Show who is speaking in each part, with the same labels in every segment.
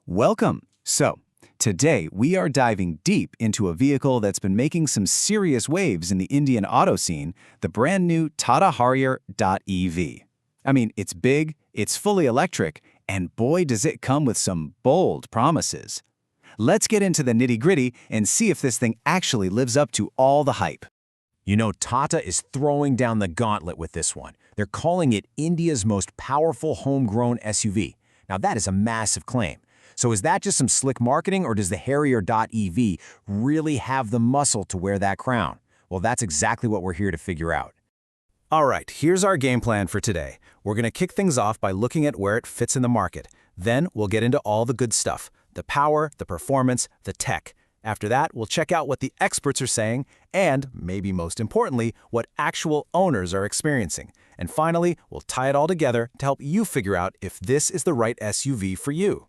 Speaker 1: Welcome! So, today we are diving deep into a vehicle that's been making some serious waves in the Indian auto scene, the brand new Tata Harrier EV. I mean, it's big, it's fully electric, and boy does it come with some bold promises. Let's get into the nitty-gritty and see if this thing actually lives up to all the hype.
Speaker 2: You know, Tata is throwing down the gauntlet with this one. They're calling it India's most powerful homegrown SUV. Now that is a massive claim. So is that just some slick marketing, or does the Harrier EV really have the muscle to wear that crown? Well, that's exactly what we're here to figure out.
Speaker 1: All right, here's our game plan for today. We're going to kick things off by looking at where it fits in the market. Then we'll get into all the good stuff, the power, the performance, the tech. After that, we'll check out what the experts are saying and, maybe most importantly, what actual owners are experiencing. And finally, we'll tie it all together to help you figure out if this is the right SUV for you.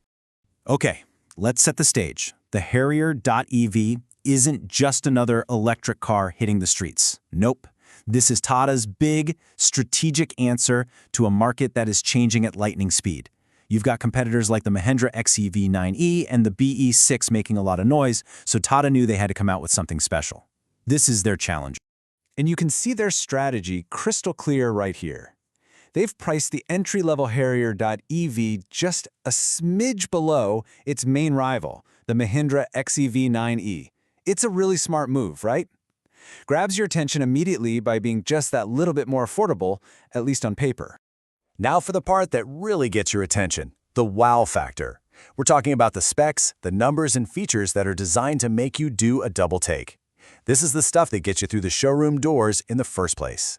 Speaker 1: Okay, let's set the stage. The Harrier EV isn't just another electric car hitting the streets. Nope. This is Tata's big, strategic answer to a market that is changing at lightning speed. You've got competitors like the Mahindra XEV 9e and the BE6 making a lot of noise, so Tata knew they had to come out with something special. This is their challenge. And you can see their strategy crystal clear right here. They've priced the entry-level Harrier EV just a smidge below its main rival, the Mahindra XEV 9e. It's a really smart move, right? Grabs your attention immediately by being just that little bit more affordable, at least on paper. Now for the part that really gets your attention, the wow factor. We're talking about the specs, the numbers and features that are designed to make you do a double take. This is the stuff that gets you through the showroom doors in the first place.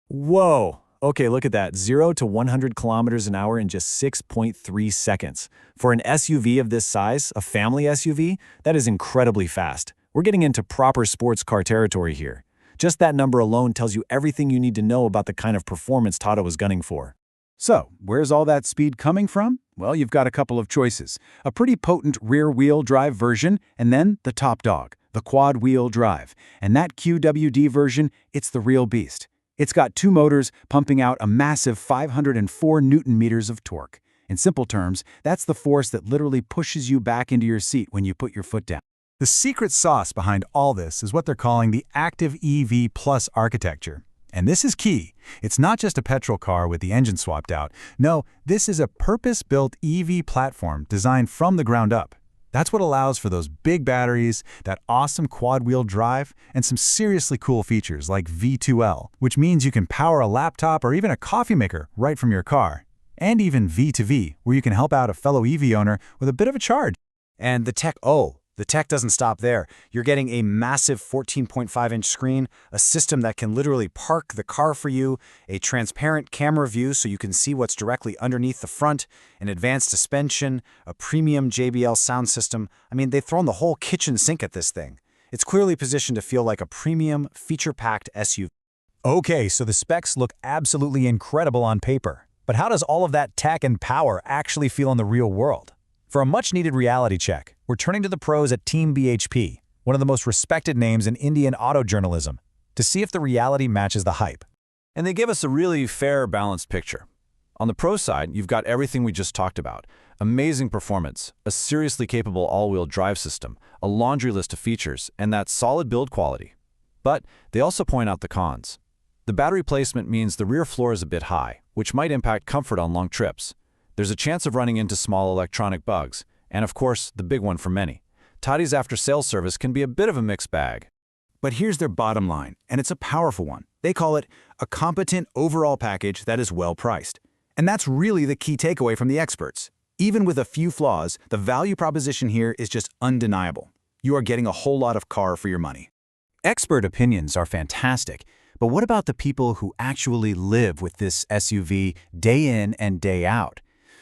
Speaker 1: Whoa! Okay, look at that. 0 to 100 kilometers an hour in just 6.3 seconds. For an SUV of this size, a family SUV, that is incredibly fast. We're getting into proper sports car territory here. Just that number alone tells you everything you need to know about the kind of performance Tata was gunning for. So, where's all that speed coming from? Well, you've got a couple of choices. A pretty potent rear-wheel drive version, and then the top dog, the quad-wheel drive. And that QWD version, it's the real beast. It's got two motors pumping out a massive 504 Newton-meters of torque. In simple terms, that's the force that literally pushes you back into your seat when you put your foot down.
Speaker 3: The secret sauce behind all this is what they're calling the Active EV Plus architecture. And this is key. It's not just a petrol car with the engine swapped out. No, this is a purpose-built EV platform designed from the ground up. That's what allows for those big batteries, that awesome quad-wheel drive, and some seriously cool features like V2L, which means you can power a laptop or even a coffee maker right from your car. And even V2V, where you can help out a fellow EV owner with a bit of a charge.
Speaker 2: And the tech doesn't stop there. You're getting a massive 14.5-inch screen, a system that can literally park the car for you, a transparent camera view so you can see what's directly underneath the front, an advanced suspension, a premium JBL sound system. I mean, they've thrown the whole kitchen sink at this thing. It's clearly positioned to feel like a premium, feature-packed SUV.
Speaker 3: Okay, so the specs look absolutely incredible on paper. But how does all of that tech and power actually feel in the real world? For a much-needed reality check, we're turning to the pros at Team BHP, one of the most respected names in Indian auto journalism, to see if the reality matches the hype.
Speaker 1: And they give us a really fair, balanced picture. On the pro side, you've got everything we just talked about. Amazing performance, a seriously capable all-wheel drive system, a laundry list of features, and that solid build quality. But they also point out the cons. The battery placement means the rear floor is a bit high, which might impact comfort on long trips. There's a chance of running into small electronic bugs, and of course, the big one for many. Tata's after-sales service can be a bit of a mixed bag. But here's their bottom line, and it's a powerful one. They call it a competent overall package that is well-priced. And that's really the key takeaway from the experts. Even with a few flaws, the value proposition here is just undeniable. You are getting a whole lot of car for your money. Expert opinions are fantastic, but what about the people who actually live with this SUV day in and day out?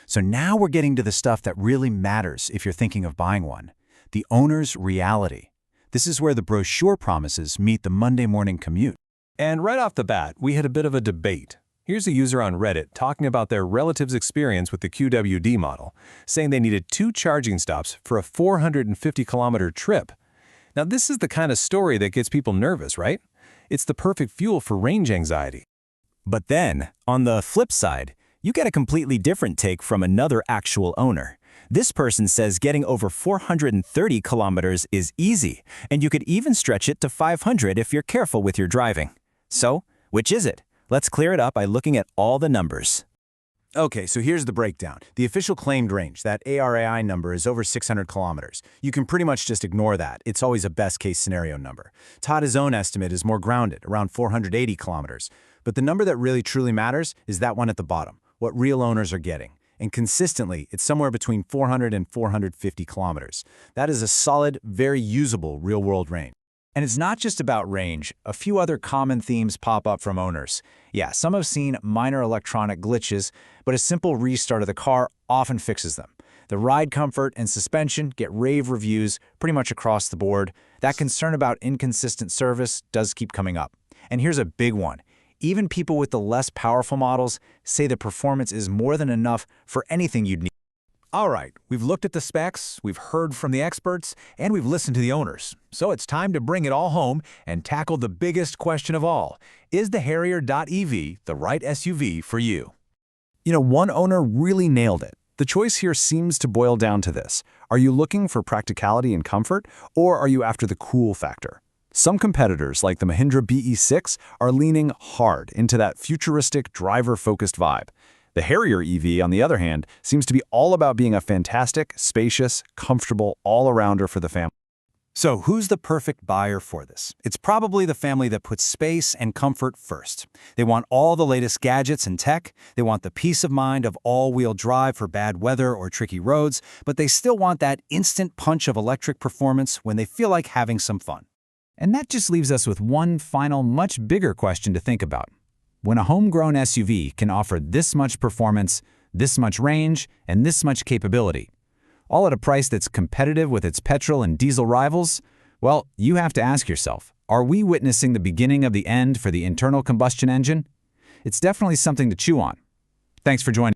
Speaker 1: So now we're getting to the stuff that really matters if you're thinking of buying one, the owner's reality. This is where the brochure promises meet the Monday morning commute.
Speaker 4: And right off the bat, we had a bit of a debate. Here's a user on Reddit talking about their relative's experience with the QWD model, saying they needed 2 charging stops for a 450-kilometer trip. Now, this is the kind of story that gets people nervous, right? It's the perfect fuel for range anxiety.
Speaker 1: But then, on the flip side, you get a completely different take from another actual owner. This person says getting over 430 kilometers is easy, and you could even stretch it to 500 if you're careful with your driving. So, which is it? Let's clear it up by looking at all the numbers.
Speaker 2: Okay, so here's the breakdown. The official claimed range, that ARAI number, is over 600 kilometers. You can pretty much just ignore that. It's always a best-case scenario number. Tata's own estimate is more grounded, around 480 kilometers. But the number that really truly matters is that one at the bottom, what real owners are getting. And consistently, it's somewhere between 400 and 450 kilometers. That is a solid, very usable real-world range.
Speaker 3: And it's not just about range. A few other common themes pop up from owners. Yeah, some have seen minor electronic glitches, but a simple restart of the car often fixes them. The ride comfort and suspension get rave reviews pretty much across the board. That concern about inconsistent service does keep coming up. And here's a big one. Even people with the less powerful models say the performance is more than enough for anything you'd need.
Speaker 4: All right, we've looked at the specs, we've heard from the experts, and we've listened to the owners. So it's time to bring it all home and tackle the biggest question of all. Is the Harrier EV the right SUV for you?
Speaker 1: You know, one owner really nailed it. The choice here seems to boil down to this. Are you looking for practicality and comfort, or are you after the cool factor? Some competitors, like the Mahindra BE6, are leaning hard into that futuristic, driver-focused vibe. The Harrier EV, on the other hand, seems to be all about being a fantastic, spacious, comfortable all-arounder for the family. So who's the perfect buyer for this? It's probably the family that puts space and comfort first. They want all the latest gadgets and tech, they want the peace of mind of all-wheel drive for bad weather or tricky roads, but they still want that instant punch of electric performance when they feel like having some fun.
Speaker 3: And that just leaves us with one final, much bigger question to think about. When a homegrown SUV can offer this much performance, this much range, and this much capability, all at a price that's competitive with its petrol and diesel rivals, well, you have to ask yourself, are we witnessing the beginning of the end for the internal combustion engine? It's definitely something to chew on. Thanks for joining.